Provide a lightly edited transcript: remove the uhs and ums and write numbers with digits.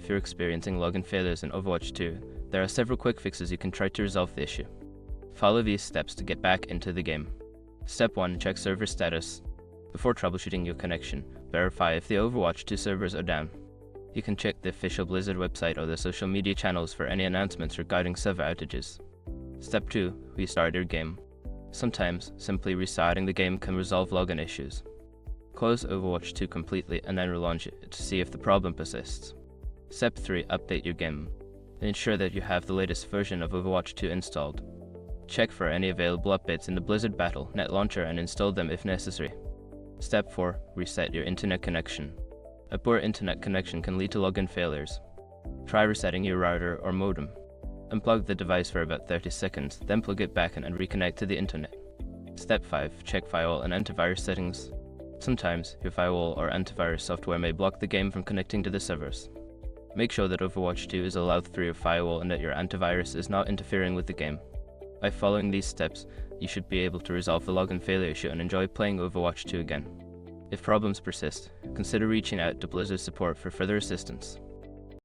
if you're experiencing login failures in Overwatch 2, there are several quick fixes you can try to resolve the issue. Follow these steps to get back into the game. Step 1. Check server status. Before troubleshooting your connection, verify if the Overwatch 2 servers are down. You can check the official Blizzard website or the social media channels for any announcements regarding server outages. Step 2. Restart your game. Sometimes, simply restarting the game can resolve login issues. Close Overwatch 2 completely and then relaunch it to see if the problem persists. Step 3. Update your game. Ensure that you have the latest version of Overwatch 2 installed. Check for any available updates in the Blizzard Battle.net launcher and install them if necessary. Step 4. Reset your internet connection. A poor internet connection can lead to login failures. Try resetting your router or modem. Unplug the device for about 30 seconds, then plug it back in and reconnect to the internet. Step 5. Check firewall and antivirus settings. Sometimes, your firewall or antivirus software may block the game from connecting to the servers. Make sure that Overwatch 2 is allowed through your firewall and that your antivirus is not interfering with the game. By following these steps, you should be able to resolve the login failure issue and enjoy playing Overwatch 2 again. If problems persist, consider reaching out to Blizzard support for further assistance.